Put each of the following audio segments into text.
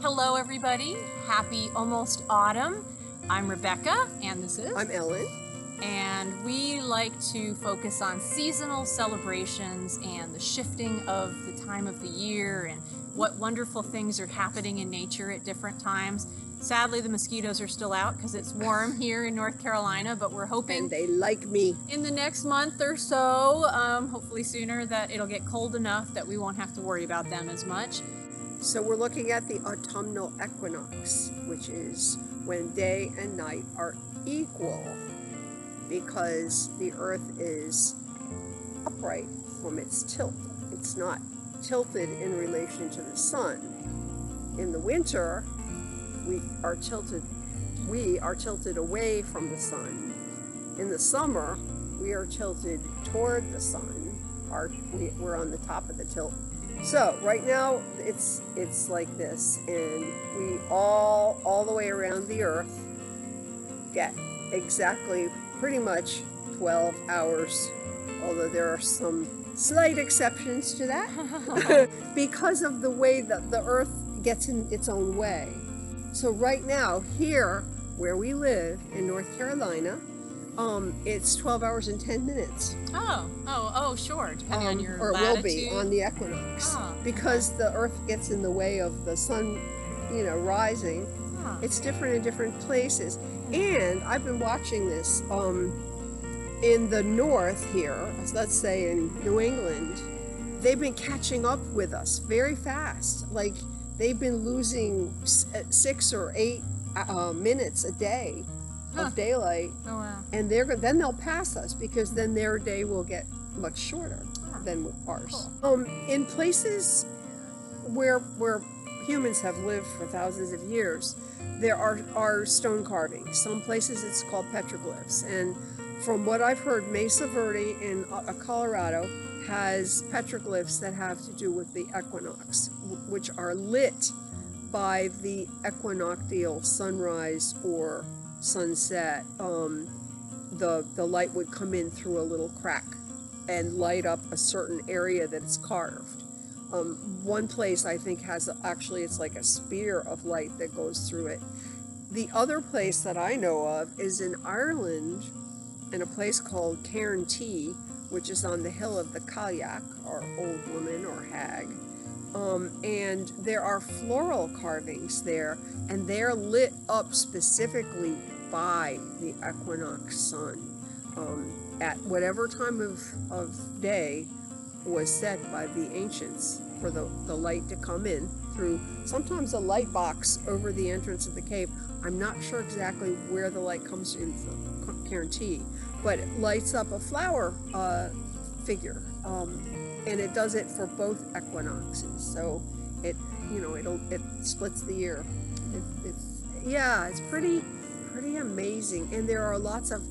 Hello everybody, happy almost autumn. I'm Rebecca and this is... I'm Ellen. And we like to focus on seasonal celebrations and the shifting of the time of the year and what wonderful things are happening in nature at different times. Sadly, the mosquitoes are still out because it's warm here in North Carolina, but we're hoping... And they like me. In the next month or so, hopefully sooner, that it'll get cold enough that we won't have to worry about them as much. So we're looking at the autumnal equinox, which is when day and night are equal because the earth is upright from its tilt. It's not tilted in relation to the sun. In the winter, we are tilted away from the sun. In the summer, we are tilted toward the sun. We're on the top of the tilt. So right now it's like this, and we all the way around the earth get exactly pretty much 12 hours, although there are some slight exceptions to that because of the way that the earth gets in its own way. So right now here where we live in North Carolina, it's 12 hours and 10 minutes. Oh, sure, depending on your or latitude. will be on the equinox. Oh, because the earth gets in the way of the sun, rising. Oh. It's different in different places. And I've been watching this in the north here, let's say in New England, they've been catching up with us very fast. Like they've been losing 6 or 8 minutes a day of daylight. Oh, wow. And then they'll pass us because then their day will get much shorter than ours. Cool. In places where humans have lived for thousands of years, there are stone carvings. Some places it's called petroglyphs. And from what I've heard, Mesa Verde in Colorado has petroglyphs that have to do with the equinox, which are lit by the equinoctial sunrise or sunset. The light would come in through a little crack and light up a certain area that it's carved. One place I think has it's like a spear of light that goes through it. The other place that I know of is in Ireland in a place called Cairn T, which is on the hill of the Cailleach, or old woman or hag. And there are floral carvings there, and they're lit up specifically by the equinox sun at whatever time of day was set by the ancients for the light to come in through sometimes a light box over the entrance of the cave. I'm not sure exactly where the light comes in from Cairn T, but it lights up a flower figure, and it does it for both equinoxes. So it splits the year. It's pretty amazing, and there are lots of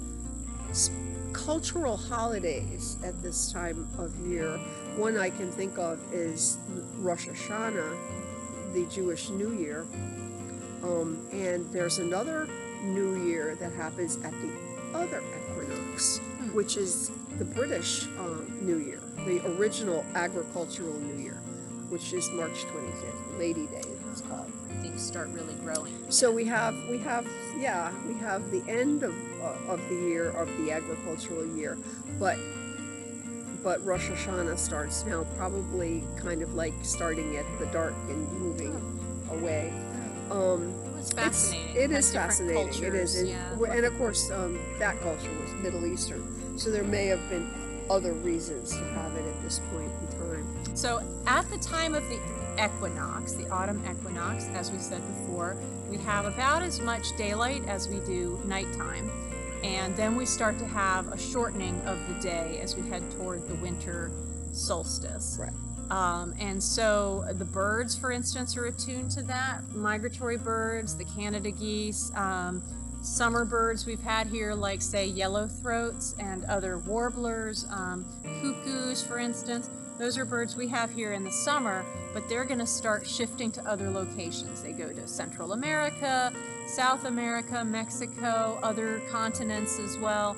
cultural holidays at this time of year. One I can think of is Rosh Hashanah, the Jewish New Year, and there's another New Year that happens at the other equinox, which is the British New Year, the original agricultural New Year, which is March 25th, Lady Day it's called. Things start really growing. So we have the end of the year of the agricultural year, but Rosh Hashanah starts now, probably kind of like starting at the dark and moving away. It's fascinating. It is Different fascinating. cultures, It is, yeah. and of course that culture was Middle Eastern, so there may have been other reasons to have it at this point in time. So at the time of the equinox, the autumn equinox, as we said before, we have about as much daylight as we do nighttime, and then we start to have a shortening of the day as we head toward the winter solstice. Right. And so the birds, for instance, are attuned to that. Migratory birds, the Canada geese, summer birds we've had here, like say yellowthroats and other warblers, cuckoos, for instance. Those are birds we have here in the summer, but they're going to start shifting to other locations. They go to Central America, South America, Mexico, other continents as well.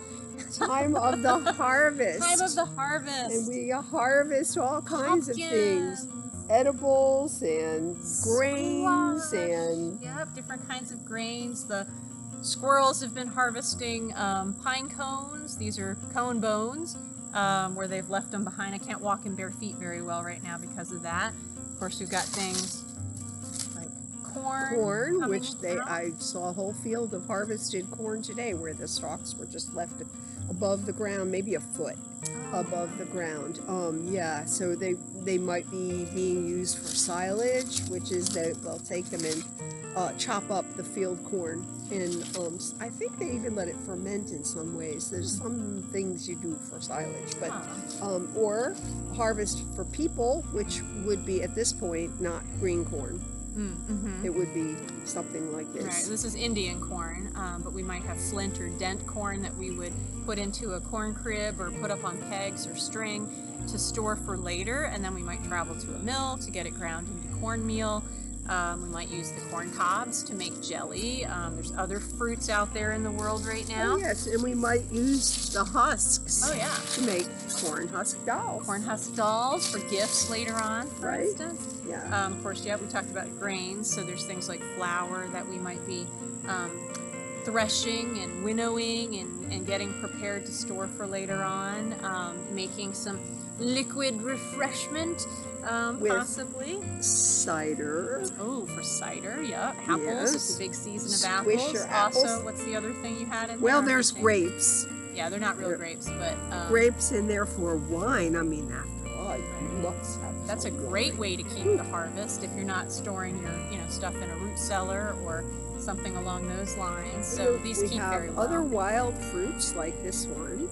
Time of the harvest. Time of the harvest. And we harvest all kinds of things. edibles and grains Squash. and Yep, different kinds of grains. The squirrels have been harvesting pine cones. These are cone bones where they've left them behind. I can't walk in bare feet very well right now because of that. Of course, we've got things like corn, which out. I saw a whole field of harvested corn today where the stalks were just left above the ground, maybe a foot above the ground. Yeah, so they might be being used for silage, which is that they'll take them and chop up the field corn, and I think they even let it ferment in some ways. There's some things you do for silage, but or harvest for people, which would be at this point not green corn. It would be something like this. Right, this is Indian corn, but we might have flint or dent corn that we would put into a corn crib or put up on pegs or string to store for later, and then we might travel to a mill to get it ground into cornmeal. We might use the corn cobs to make jelly. There's other fruits out there in the world right now. Oh, yes, and we might use the husks to make corn husk dolls. Corn husk dolls for gifts later on, for instance. Yeah. Of course, we talked about grains, so there's things like flour that we might be threshing and winnowing and getting prepared to store for later on, making some liquid refreshment, possibly. Cider. Oh, for cider, yeah. Apples, Yes. it's a big season of Squish apples. your apples. Also, what's the other thing you had in Well, there? there's grapes. Yeah, they're not real grapes, but... Grapes in there for wine. I mean, after all, you must have That's a some great wine. way to keep the harvest if you're not storing your, stuff in a root cellar or something along those lines. So these we keep have very well. other wild fruits like this one,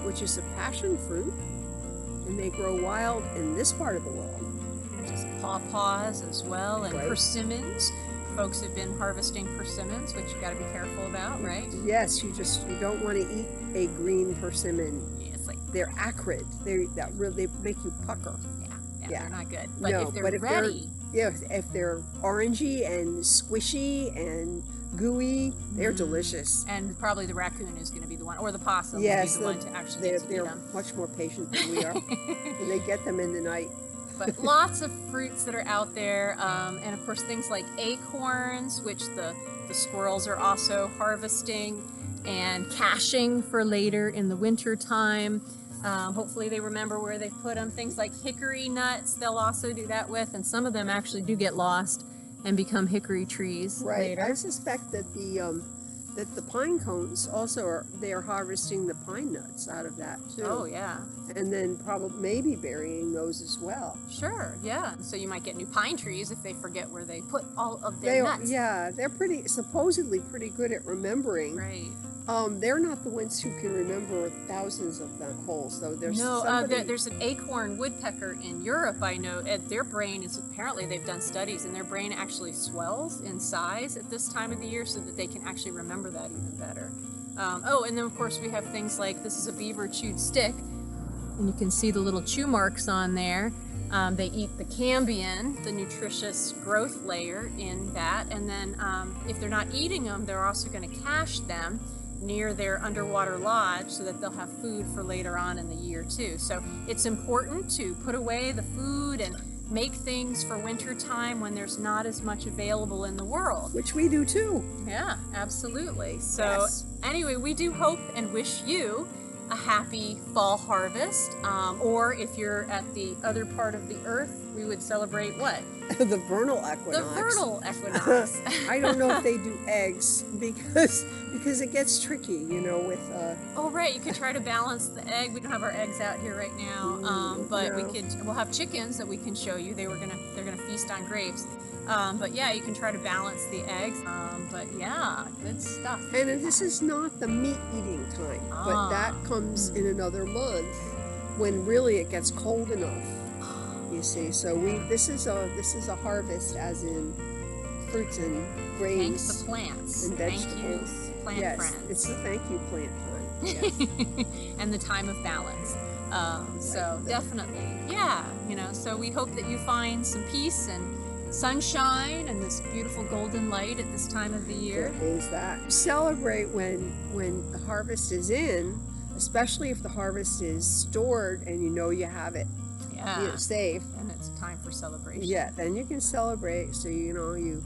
which is a passion fruit, and they grow wild in this part of the world. Just pawpaws as well, and Right. persimmons. Folks have been harvesting persimmons, which you got to be careful about, right? Yes, you don't want to eat a green persimmon. Yeah, it's like They're acrid. They make you pucker. yeah, they're not good. But No, if they're but if ready, if they're orangey and squishy and gooey, they're delicious. and probably the raccoon is going to be the one, or the possum Yes, will be the one to actually they're, get to eat they're them. much more patient than we are, and they get them in the night. But lots of fruits that are out there, and of course things like acorns, which the squirrels are also harvesting and caching for later in the winter time. Hopefully they remember where they put them. Things like hickory nuts, they'll also do that with, and some of them actually do get lost and become hickory trees Right. later. I suspect that the pine cones also they're harvesting the pine nuts out of that too. Oh yeah, And then probably maybe burying those as well. sure, yeah. So you might get new pine trees if they forget where they put all of their nuts. They're supposedly pretty good at remembering. Right. They're not the ones who can remember thousands of holes, though. There's There's an acorn woodpecker in Europe, I know. Their brain is, apparently they've done studies, and their brain actually swells in size at this time of the year so that they can actually remember that even better. And then of course we have things like, this is a beaver chewed stick, and you can see the little chew marks on there. They eat the cambium, the nutritious growth layer in that, and then if they're not eating them, they're also going to cache them near their underwater lodge so that they'll have food for later on in the year too. So it's important to put away the food and make things for winter time when there's not as much available in the world. which we do too. Yeah, absolutely. So Yes. anyway, we do hope and wish you a happy fall harvest. Or if you're at the other part of the earth, we would celebrate what? The vernal equinox. The vernal equinox. I don't know if they do eggs because it gets tricky, with. Oh right, you could try to balance the egg. We don't have our eggs out here right now, but no. we'll have chickens that we can show you. They're gonna feast on grapes. But yeah, you can try to balance the eggs. But yeah, good stuff. And this is not the meat eating time, but that comes in another month when really it gets cold enough. You see, so this is a harvest, as in fruits and Thank grains the plants. and vegetables. Thank you, plant Yes, friends. it's the thank you plant time. Yes. And the time of balance. So definitely, yeah, so we hope that you find some peace and sunshine and this beautiful golden light at this time of the year. There is that. Celebrate when the harvest is in, especially if the harvest is stored and you have it. Yeah. safe. And it's time for celebration. Yeah, then you can celebrate. So you've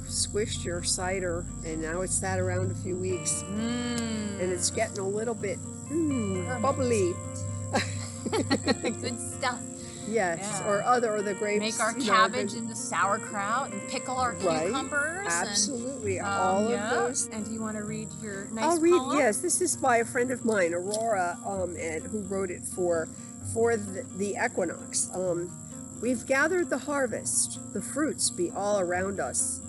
squished your cider, and now it's sat around a few weeks, and it's getting a little bit bubbly. Good stuff. Yes, Yeah. or the grapes. Make our cabbage into sauerkraut and pickle our cucumbers. Absolutely, And, all of those. And do you want to read your nice I'll read. poem? Yes, this is by a friend of mine, Aurora, and who wrote it for the equinox. We've gathered the harvest; the fruits be all around us.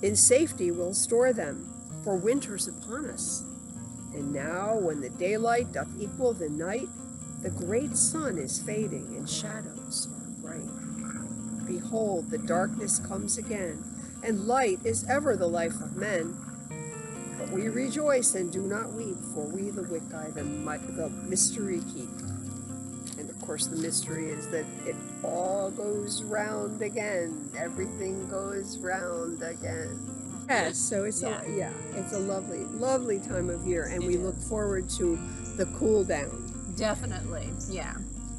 In safety we'll store them, for winter's upon us. And now, when the daylight doth equal the night, the great sun is fading, and shadows are bright. Behold, the darkness comes again, and light is ever the life of men. But we rejoice and do not weep, for we the Wiccae the mystery keep. And of course the mystery is that it all goes round again. Everything goes round again. Yes, so it's it's a lovely, lovely time of year, and we look forward to the cool down. Definitely, yeah.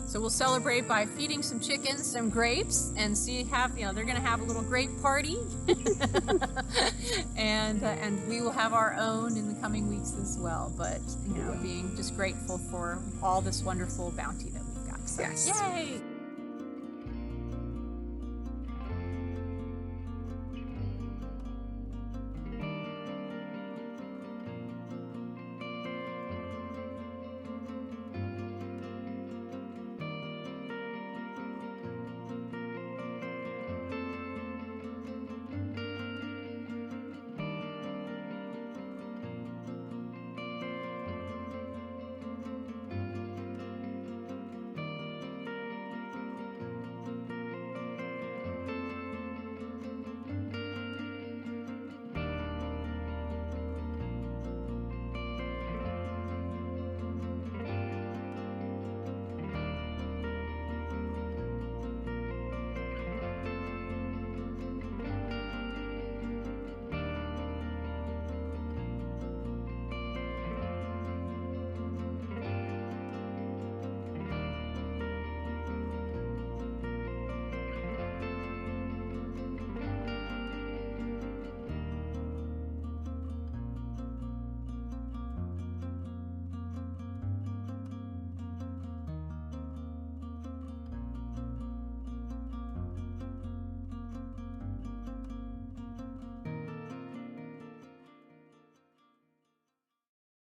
So we'll celebrate by feeding some chickens some grapes, and they're going to have a little grape party, and we will have our own in the coming weeks as well. But being just grateful for all this wonderful bounty that we've got. So, Yes. Yay!